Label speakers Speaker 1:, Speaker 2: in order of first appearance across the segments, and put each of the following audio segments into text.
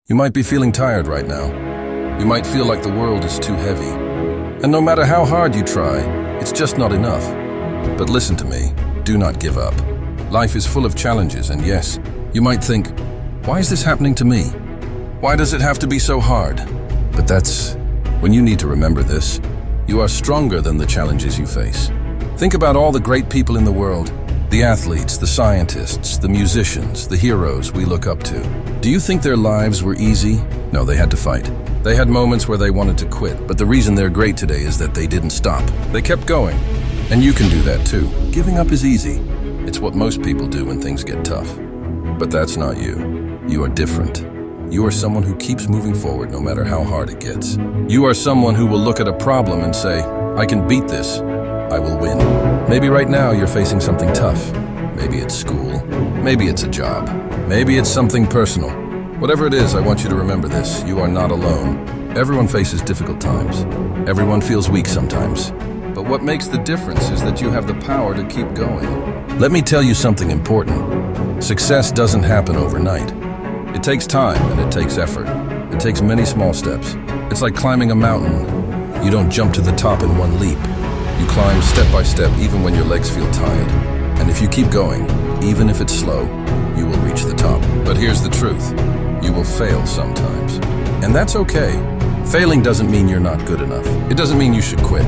Speaker 1: You might be feeling tired right now. You might feel like the world is too heavy. And no matter how hard you try, it's just not enough. But listen to me, do not give up. Life is full of challenges, and yes, you might think, why is this happening to me? Why does it have to be so hard? But that's when you need to remember this. You are stronger than the challenges you face. Think about all the great people in the world. The athletes, the scientists, the musicians, the heroes we look up to. Do you think their lives were easy? No, they had to fight. They had moments where they wanted to quit, but the reason they're great today is that they didn't stop. They kept going. And you can do that too. Giving up is easy. It's what most people do when things get tough. But that's not you. You are different. You are someone who keeps moving forward no matter how hard it gets. You are someone who will look at a problem and say, I can beat this. I will win. Maybe right now you're facing something tough. Maybe it's school. Maybe it's a job. Maybe it's something personal. Whatever it is, I want you to remember this. You are not alone. Everyone faces difficult times. Everyone feels weak sometimes. But what makes the difference is that you have the power to keep going. Let me tell you something important. Success doesn't happen overnight. It takes time and it takes effort. It takes many small steps. It's like climbing a mountain. You don't jump to the top in one leap. You climb step by step even when your legs feel tired. And if you keep going, even if it's slow, you will reach the top. But here's the truth. You will fail sometimes. And that's okay. Failing doesn't mean you're not good enough. It doesn't mean you should quit.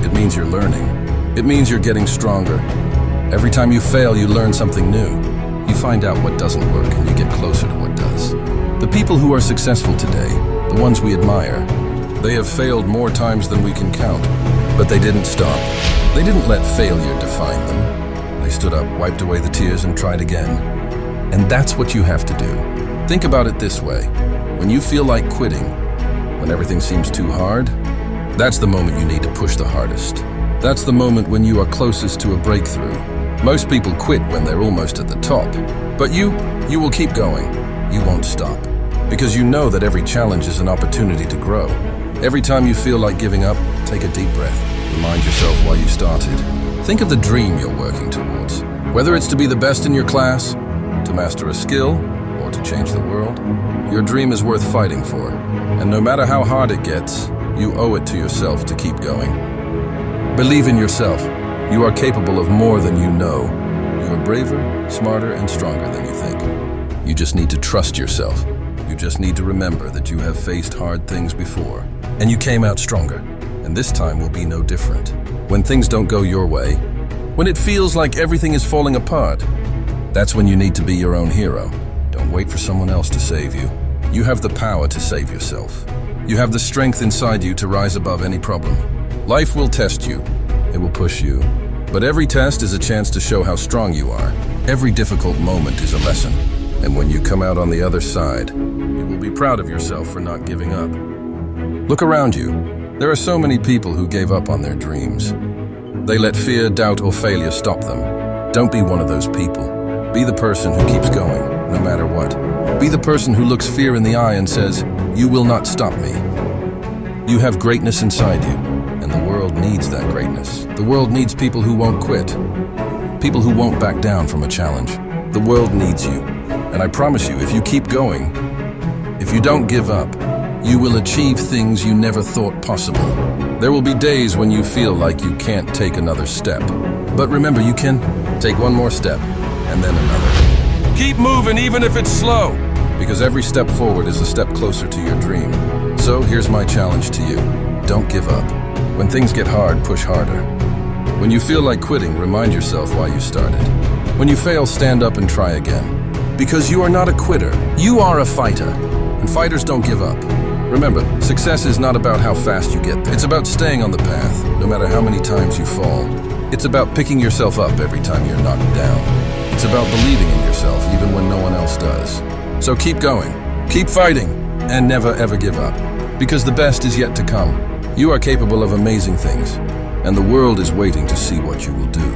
Speaker 1: It means you're learning. It means you're getting stronger. Every time you fail, you learn something new. You find out what doesn't work and you get closer to what does. The people who are successful today, the ones we admire, they have failed more times than we can count. But they didn't stop. They didn't let failure define them. They stood up, wiped away the tears, and tried again. And that's what you have to do. Think about it this way. When you feel like quitting, when everything seems too hard, that's the moment you need to push the hardest. That's the moment when you are closest to a breakthrough. Most people quit when they're almost at the top. But you will keep going. You won't stop. Because you know that every challenge is an opportunity to grow. Every time you feel like giving up, take a deep breath. Remind yourself why you started. Think of the dream you're working towards. Whether it's to be the best in your class, to master a skill, or to change the world, your dream is worth fighting for. And no matter how hard it gets, you owe it to yourself to keep going. Believe in yourself. You are capable of more than you know. You are braver, smarter, and stronger than you think. You just need to trust yourself. You just need to remember that you have faced hard things before, and you came out stronger, and this time will be no different. When things don't go your way, when it feels like everything is falling apart, that's when you need to be your own hero. Don't wait for someone else to save you. You have the power to save yourself. You have the strength inside you to rise above any problem. Life will test you. It will push you. But every test is a chance to show how strong you are. Every difficult moment is a lesson. And when you come out on the other side, you will be proud of yourself for not giving up. Look around you. There are so many people who gave up on their dreams. They let fear, doubt, or failure stop them. Don't be one of those people. Be the person who keeps going, no matter what. Be the person who looks fear in the eye and says, you will not stop me. You have greatness inside you, and the world needs that greatness. The world needs people who won't quit. People who won't back down from a challenge. The world needs you. And I promise you, if you keep going, if you don't give up, you will achieve things you never thought possible. There will be days when you feel like you can't take another step. But remember, you can take one more step, and then another. Keep moving even if it's slow, because every step forward is a step closer to your dream. So here's my challenge to you. Don't give up. When things get hard, push harder. When you feel like quitting, remind yourself why you started. When you fail, stand up and try again. Because you are not a quitter, you are a fighter. And fighters don't give up. Remember, success is not about how fast you get there. It's about staying on the path, no matter how many times you fall. It's about picking yourself up every time you're knocked down. It's about believing in yourself even when no one else does. So keep going, keep fighting, and never ever give up. Because the best is yet to come. You are capable of amazing things, and the world is waiting to see what you will do.